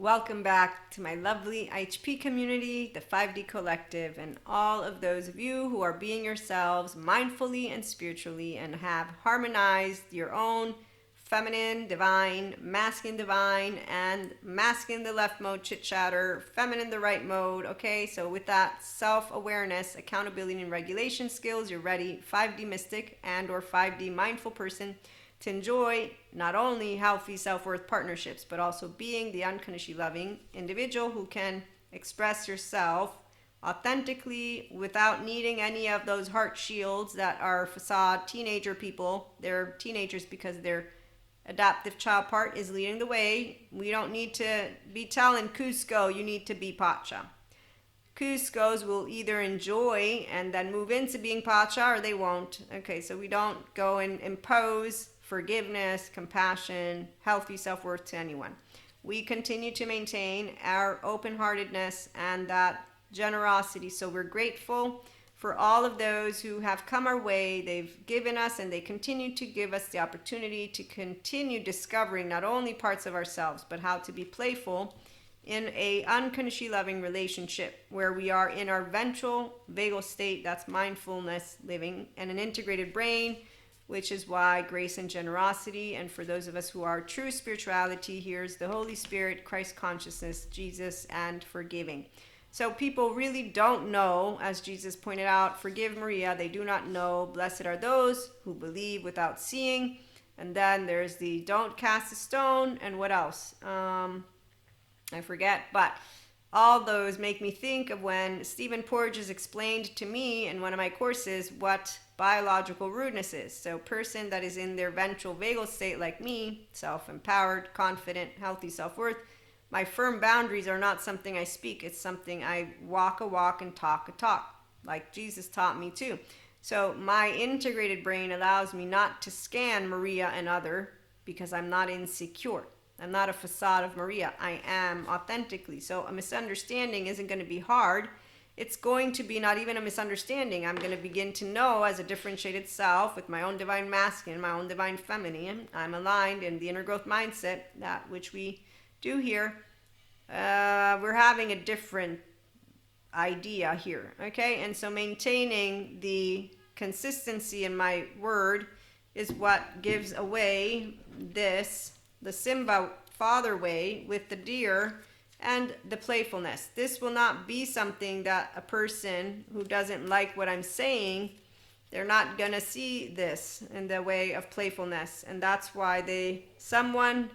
Welcome back to my lovely IHP community, the 5D Collective, and all of those of you who are being yourselves mindfully and spiritually and have harmonized your own feminine, divine, masculine, divine, and masculine the left mode, chit-chatter, feminine the right mode. Okay, so with that self-awareness, accountability, and regulation skills, you're ready, 5D mystic and or 5D mindful person, to enjoy not only healthy self-worth partnerships, but also being the unconditionally loving individual who can express yourself authentically without needing any of those heart shields that are facade teenager people. They're teenagers because their adaptive child part is leading the way. We don't need to be telling Cusco, you need to be Pacha. Cuscos will either enjoy and then move into being Pacha, or they won't. Okay, so we don't go and impose forgiveness, compassion, healthy self-worth to anyone. We continue to maintain our open-heartedness and that generosity. So we're grateful for all of those who have come our way. They've given us and they continue to give us the opportunity to continue discovering not only parts of ourselves, but how to be playful in a unconditionally loving relationship where we are in our ventral vagal state, that's mindfulness living, and an integrated brain, which is why grace and generosity. And for those of us who are true spirituality, here's the Holy Spirit, Christ consciousness, Jesus, and forgiving. So people really don't know, as Jesus pointed out, forgive Maria, they do not know. Blessed are those who believe without seeing. And then there's the don't cast a stone, and what else? I forget, but all those make me think of when Stephen Porges explained to me in one of my courses what biological rudeness is. So person that is in their ventral vagal state like me, self-empowered, confident, healthy self-worth, my firm boundaries are not something I speak. It's something I walk a walk and talk a talk, like Jesus taught me too. So my integrated brain allows me not to scan Maria and other because I'm not insecure. I'm not a facade of Maria. I am authentically. So a misunderstanding isn't going to be hard. It's going to be not even a misunderstanding. I'm going to begin to know as a differentiated self with my own divine masculine, my own divine feminine. I'm aligned in the inner growth mindset, that which we do here. We're having a different idea here. Okay. And so maintaining the consistency in my word is what gives away this, the Simba father way with the deer and the playfulness. This will not be something that a person who doesn't like what I'm saying, they're not gonna see this in the way of playfulness. And that's why someone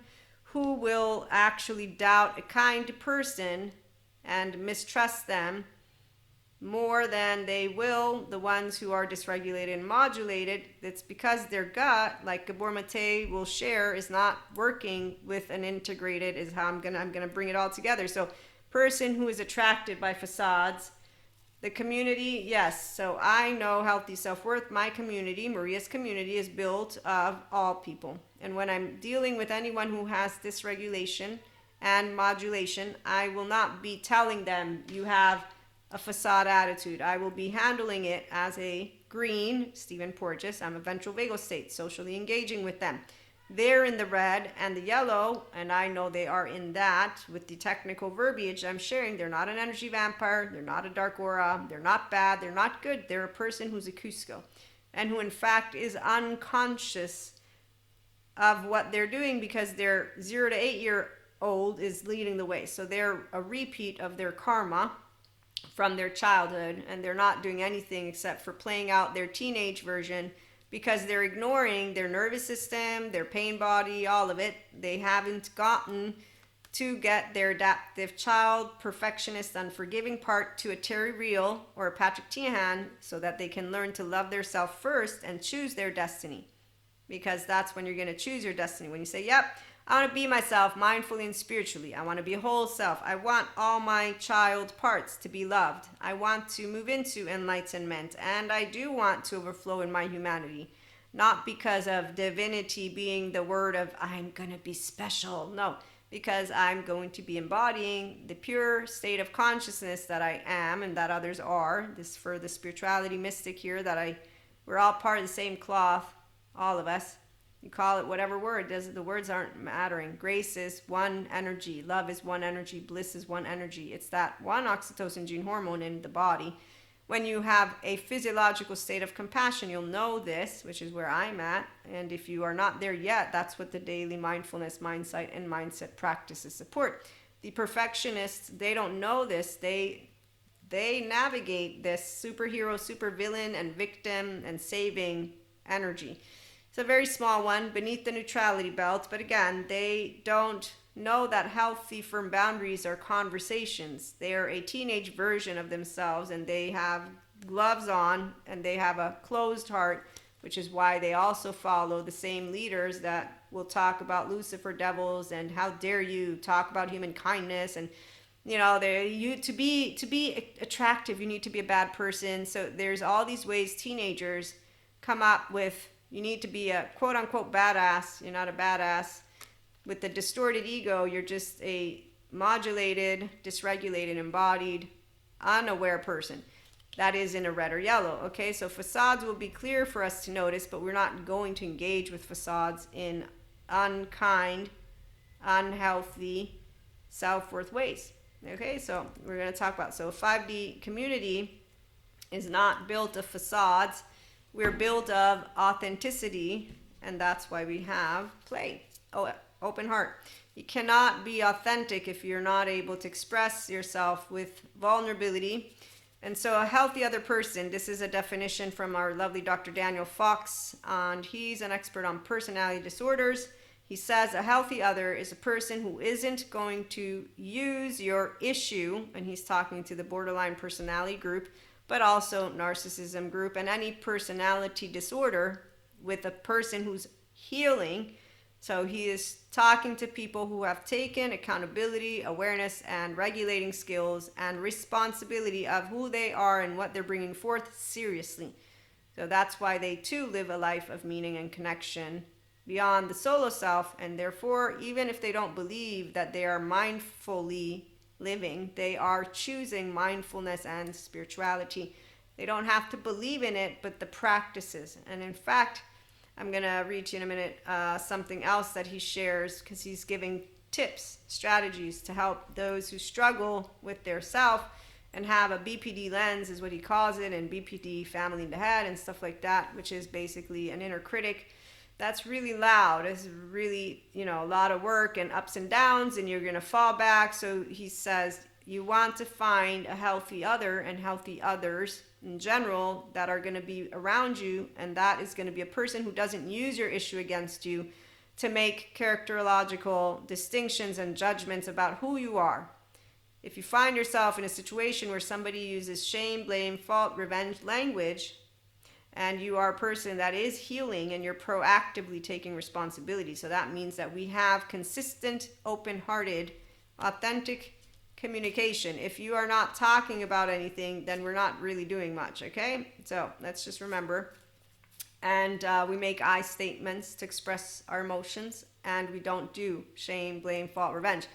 who will actually doubt a kind person and mistrust them more than they will the ones who are dysregulated and modulated. It's because their gut, like Gabor Mate will share, is not working with an integrated, is how I'm gonna bring it all together. So person who is attracted by facades, the community, yes. So I know healthy self-worth, my community, Maria's community, is built of all people. And when I'm dealing with anyone who has dysregulation and modulation, I will not be telling them you have a facade attitude. I will be handling it as a green, Stephen Porges. I'm a ventral vagal state, socially engaging with them. They're in the red and the yellow, and I know they are in that with the technical verbiage I'm sharing. They're not an energy vampire. They're not a dark aura. They're not bad. They're not good. They're a person who's a Cusco and who in fact is unconscious of what they're doing because their 0 to 8 year old is leading the way. So they're a repeat of their karma from their childhood, and they're not doing anything except for playing out their teenage version because they're ignoring their nervous system, their pain body, all of it. They haven't gotten to get their adaptive child, perfectionist, unforgiving part to a Terry Real or a Patrick Teahan so that they can learn to love their self first and choose their destiny, because that's when you're going to choose your destiny. When you say, yep, I want to be myself mindfully and spiritually. I want to be a whole self. I want all my child parts to be loved. I want to move into enlightenment. And I do want to overflow in my humanity. Not because of divinity being the word of I'm going to be special. No, because I'm going to be embodying the pure state of consciousness that I am and that others are. This for the spirituality mystic here, that we're all part of the same cloth, all of us. You call it whatever word. The words aren't mattering. Grace is one energy. Love is one energy. Bliss is one energy. It's that one oxytocin gene hormone in the body. When you have a physiological state of compassion, you'll know this, which is where I'm at. And if you are not there yet, that's what the daily mindfulness, mindset, and mindset practices support. The perfectionists, they don't know this. They navigate this superhero, supervillain, and victim and saving energy. It's a very small one beneath the neutrality belt, but again, they don't know that healthy, firm boundaries are conversations. They are a teenage version of themselves, and they have gloves on, and they have a closed heart, which is why they also follow the same leaders that will talk about Lucifer devils and how dare you talk about human kindness. And to be attractive, you need to be a bad person. So there's all these ways teenagers come up with, you need to be a quote unquote badass. You're not a badass. With the distorted ego, you're just a modulated, dysregulated, embodied, unaware person. That is in a red or yellow. Okay, so facades will be clear for us to notice, but we're not going to engage with facades in unkind, unhealthy, self-worth ways. Okay, so we're going to talk about, so 5D community is not built of facades. We're built of authenticity, and that's why we have play. Open heart. You cannot be authentic if you're not able to express yourself with vulnerability. And so a healthy other person, this is a definition from our lovely Dr. Daniel Fox, and he's an expert on personality disorders. He says a healthy other is a person who isn't going to use your issue, and he's talking to the borderline personality group, but also narcissism group and any personality disorder with a person who's healing. So he is talking to people who have taken accountability, awareness, and regulating skills and responsibility of who they are and what they're bringing forth seriously. So that's why they too live a life of meaning and connection beyond the solo self, and therefore, even if they don't believe that they are mindfully living, they are choosing mindfulness and spirituality. They don't have to believe in it, but the practices. And in fact, I'm going to read to you in a minute something else that he shares, because he's giving tips, strategies to help those who struggle with their self and have a BPD lens, is what he calls it, and BPD family in the head and stuff like that, which is basically an inner critic that's really loud. It's really, a lot of work and ups and downs, and you're going to fall back. So he says you want to find a healthy other and healthy others in general that are going to be around you, and that is going to be a person who doesn't use your issue against you to make characterological distinctions and judgments about who you are. If you find yourself in a situation where somebody uses shame, blame, fault, revenge language, and you are a person that is healing and you're proactively taking responsibility, so that means that we have consistent, open-hearted, authentic communication. If you are not talking about anything, then we're not really doing much, okay? So let's just remember. And we make I statements to express our emotions, and we don't do shame, blame, fault, revenge.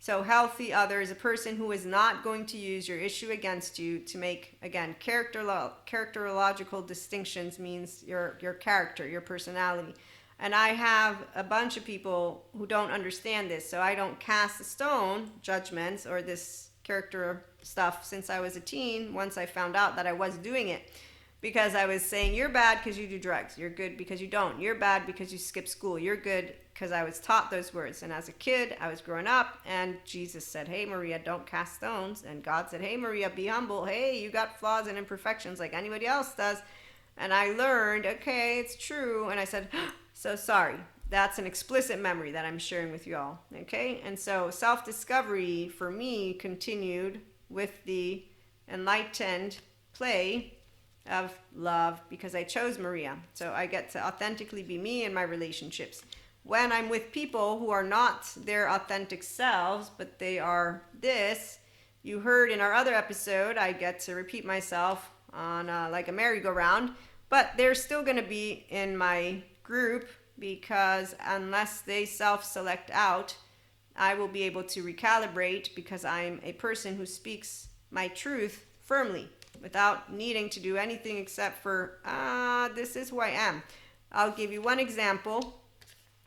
So healthy other is a person who is not going to use your issue against you to make, again, characterological distinctions, means your character, your personality. And I have a bunch of people who don't understand this, so I don't cast a stone judgments or this character stuff since I was a teen, once I found out that I was doing it. Because I was saying, you're bad because you do drugs. You're good because you don't. You're bad because you skip school. You're good because I was taught those words. And as a kid, I was growing up, and Jesus said, hey, Maria, don't cast stones. And God said, hey, Maria, be humble. Hey, you got flaws and imperfections like anybody else does. And I learned, okay, it's true. And I said, so sorry. That's an explicit memory that I'm sharing with you all. Okay? And so self-discovery for me continued with the enlightened play of love, because I chose Maria. So I get to authentically be me in my relationships. When I'm with people who are not their authentic selves, but they are this, you heard in our other episode, I get to repeat myself on like a merry-go-round, but they're still going to be in my group, because unless they self-select out, I will be able to recalibrate, because I'm a person who speaks my truth firmly, without needing to do anything except for, this is who I am. I'll give you one example.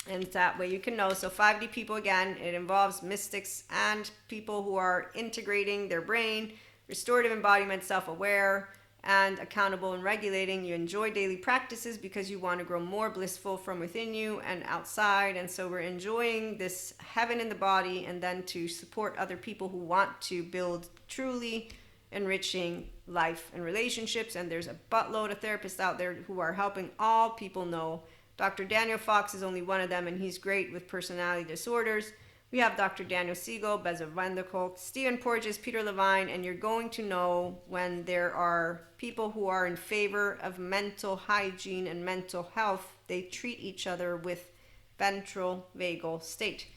And that way you can know. So 5D people, again, it involves mystics and people who are integrating their brain, restorative embodiment, self-aware, and accountable and regulating. You enjoy daily practices because you want to grow more blissful from within you and outside. And so we're enjoying this heaven in the body, and then to support other people who want to build truly enriching life and relationships. And there's a buttload of therapists out there who are helping all people know. Dr. Daniel Fox is only one of them, and he's great with personality disorders. We have Dr. Daniel Siegel, Beza Vanderkolk, Stephen Porges, Peter Levine, and you're going to know when there are people who are in favor of mental hygiene and mental health. They treat each other with ventral vagal state.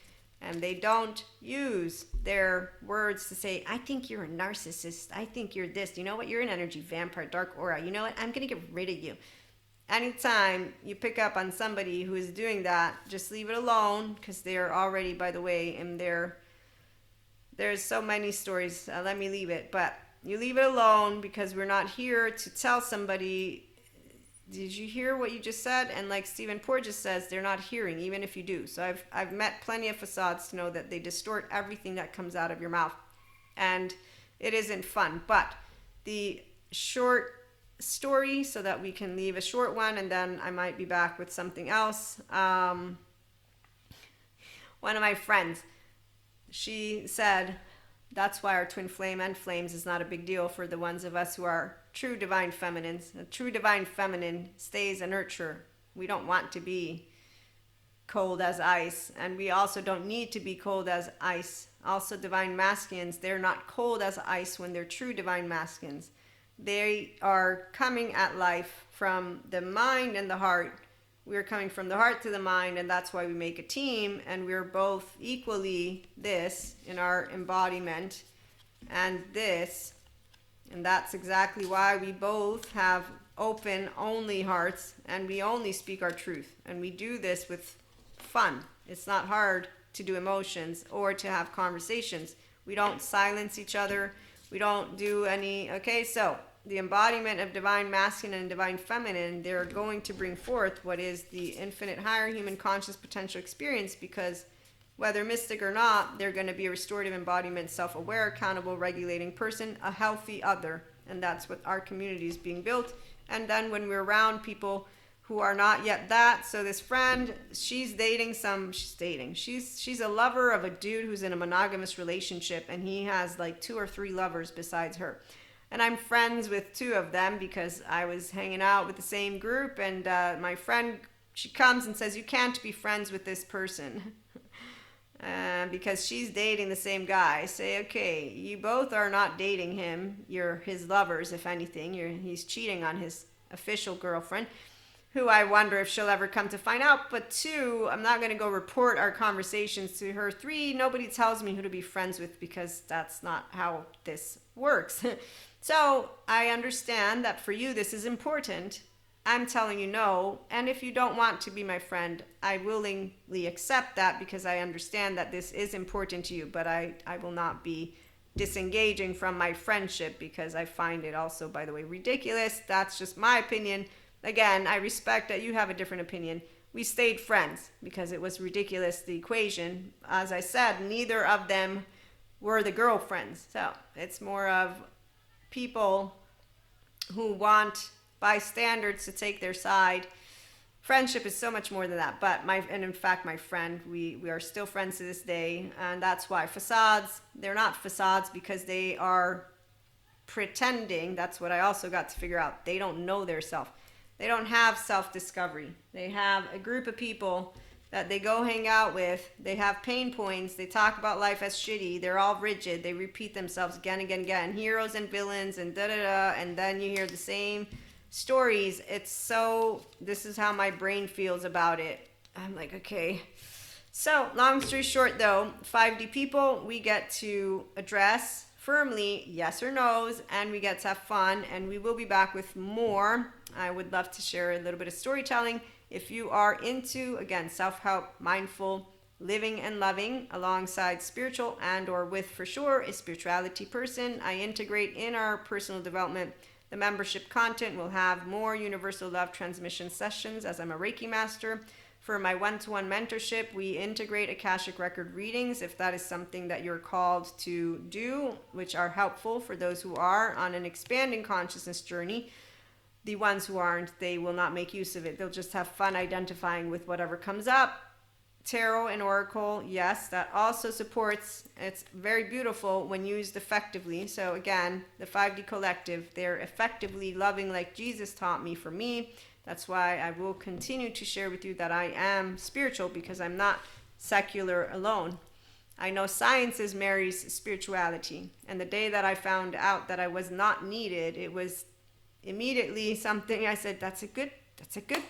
And they don't use their words to say, I think you're a narcissist. I think you're this. You know what? You're an energy vampire, dark aura. You know what? I'm going to get rid of you. Anytime you pick up on somebody who is doing that, just leave it alone, because they're already, by the way, in there. There's so many stories. Let me leave it. But you leave it alone, because we're not here to tell somebody, did you hear what you just said? And like Stephen Porges says, they're not hearing, even if you do. So I've met plenty of facades to know that they distort everything that comes out of your mouth. And it isn't fun. But the short story, so that we can leave a short one, and then I might be back with something else. One of my friends, she said, that's why our twin flame and flames is not a big deal for the ones of us who are true divine feminines. A true divine feminine stays a nurturer. We don't want to be cold as ice, and we also don't need to be cold as ice. Also, divine masculines, they're not cold as ice when they're true divine masculines. They are coming at life from the mind and the heart. We're coming from the heart to the mind, and that's why we make a team, and we're both equally this in our embodiment and this. And that's exactly why we both have open only hearts, and we only speak our truth. And we do this with fun. It's not hard to do emotions or to have conversations. We don't silence each other. We don't do any, okay, so the embodiment of divine masculine and divine feminine, they're going to bring forth what is the infinite higher human conscious potential experience, because whether mystic or not, they're going to be a restorative embodiment, self-aware, accountable, regulating person, a healthy other. And that's what our community is being built. And then when we're around people who are not yet that, so this friend, she's a lover of a dude who's in a monogamous relationship, and he has like 2 or 3 lovers besides her. And I'm friends with 2 of them because I was hanging out with the same group, and my friend, she comes and says, you can't be friends with this person because she's dating the same guy. I say, okay, you both are not dating him. You're his lovers, if anything. He's cheating on his official girlfriend, who I wonder if she'll ever come to find out. But 2, I'm not going to go report our conversations to her. 3, nobody tells me who to be friends with, because that's not how this works. So I understand that for you this is important. I'm telling you no, and if you don't want to be my friend, I willingly accept that, because I understand that this is important to you, but I will not be disengaging from my friendship, because I find it also, by the way, ridiculous. That's just my opinion. Again, I respect that you have a different opinion. We stayed friends because it was ridiculous, the equation. As I said, neither of them were the girlfriends. So it's more of people who want by standards to take their side. Friendship is so much more than that. But in fact, my friend, we are still friends to this day. And that's why facades, they're not facades because they are pretending. That's what I also got to figure out. They don't know their self. They don't have self-discovery. They have a group of people that they go hang out with. They have pain points. They talk about life as shitty. They're all rigid. They repeat themselves again, heroes and villains and da-da-da. And then you hear the same stories. This is how my brain feels about it. I'm like, okay. So long story short though, 5D people, we get to address firmly yes or no's, and we get to have fun, and we will be back with more. I would love to share a little bit of storytelling. If you are into, again, self-help, mindful, living and loving alongside spiritual and or with, for sure, a spirituality person, I integrate in our personal development. The membership content will have more universal love transmission sessions, as I'm a Reiki master, For my one-to-one mentorship, we integrate Akashic Record readings if that is something that you're called to do, which are helpful for those who are on an expanding consciousness journey. The ones who aren't, they will not make use of it. They'll just have fun identifying with whatever comes up. Tarot and Oracle, yes, that also supports. It's very beautiful when used effectively. So again, the 5D Collective, they're effectively loving like Jesus taught me for me. That's why I will continue to share with you that I am spiritual, because I'm not secular alone. I know science is Mary's spirituality. And the day that I found out that I was not needed, it was immediately something I said, that's a good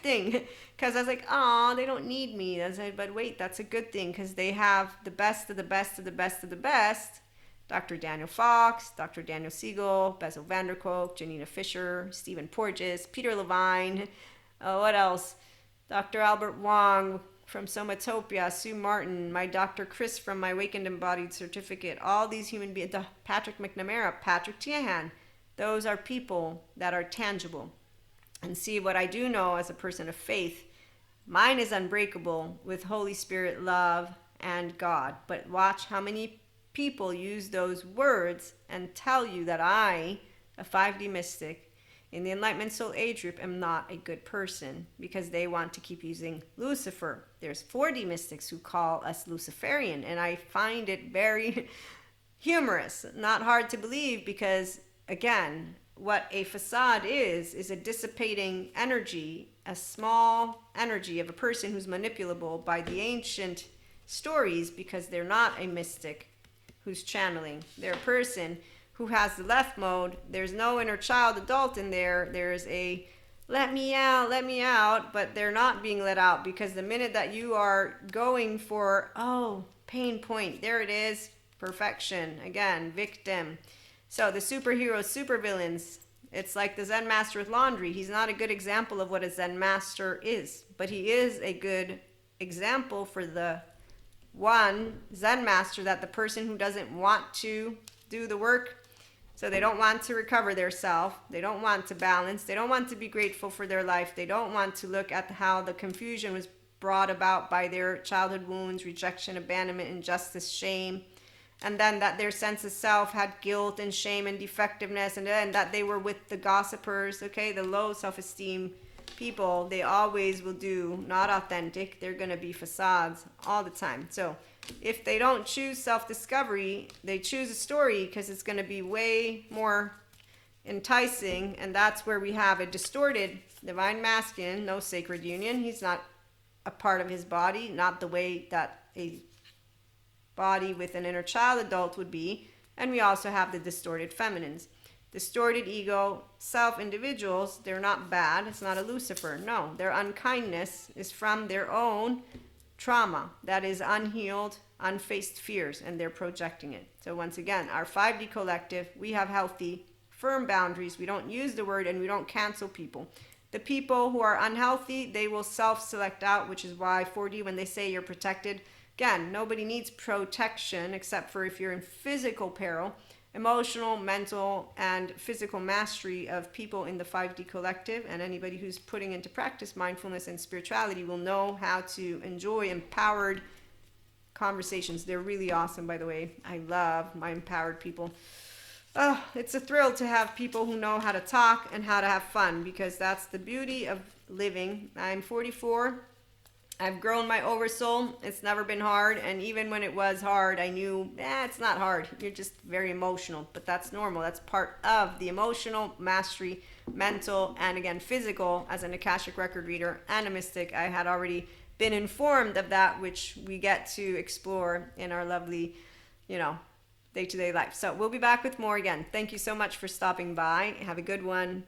thing. Because I was like, oh, they don't need me. I said, but wait, that's a good thing, because they have the best of the best of the best of the best. Dr. Daniel Fox, Dr. Daniel Siegel, Bezel van der Kolk, Janina Fisher, Stephen Porges, Peter Levine, what else? Dr. Albert Wong from Somatopia, Sue Martin, my Dr. Chris from my Awakened Embodied Certificate, all these human beings, Patrick McNamara, Patrick Tiahan, those are people that are tangible. And see, what I do know as a person of faith, mine is unbreakable with Holy Spirit, love, and God. But watch how many people use those words and tell you that I, a 5D mystic in the Enlightenment Soul Age group, am not a good person, because they want to keep using Lucifer. There's 4D mystics who call us Luciferian, and I find it very humorous, not hard to believe, because again, what a facade is a dissipating energy, a small energy of a person who's manipulable by the ancient stories, because they're not a mystic who's channeling. They're a person who has the left mode. There's no inner child adult in there. There's a let me out, but they're not being let out, because the minute that you are going for, pain point, there it is, perfection, again, victim. So the superheroes, supervillains, it's like the Zen master with laundry. He's not a good example of what a Zen master is, but he is a good example for the one Zen master, that the person who doesn't want to do the work, so they don't want to recover their self, they don't want to balance, they don't want to be grateful for their life, they don't want to look at how the confusion was brought about by their childhood wounds, rejection, abandonment, injustice, shame, and then that their sense of self had guilt and shame and defectiveness, and then that they were with the gossipers, okay, the low self-esteem people. They always will do not authentic. They're going to be facades all the time. So if they don't choose self-discovery, they choose a story, because it's going to be way more enticing, and that's where we have a distorted divine masculine, no sacred union. He's not a part of his body, not the way that a body with an inner child adult would be. And we also have the distorted feminines. Distorted ego, self individuals, they're not bad. It's not a Lucifer. No, their unkindness is from their own trauma. That is unhealed, unfaced fears, and they're projecting it. So once again, our 5D collective, we have healthy, firm boundaries. We don't use the word, and we don't cancel people. The people who are unhealthy, they will self-select out, which is why 4D, when they say you're protected, again, nobody needs protection except for if you're in physical peril. Emotional, mental, and physical mastery of people in the 5D collective, and anybody who's putting into practice mindfulness and spirituality will know how to enjoy empowered conversations. They're really awesome, by the way. I love my empowered people. Oh, it's a thrill to have people who know how to talk and how to have fun, because that's the beauty of living. I'm 44. I've grown my oversoul. It's never been hard. And even when it was hard, I knew, it's not hard. You're just very emotional. But that's normal. That's part of the emotional mastery, mental, and again, physical. As an Akashic record reader and a mystic, I had already been informed of that, which we get to explore in our lovely, day-to-day life. So we'll be back with more again. Thank you so much for stopping by. Have a good one.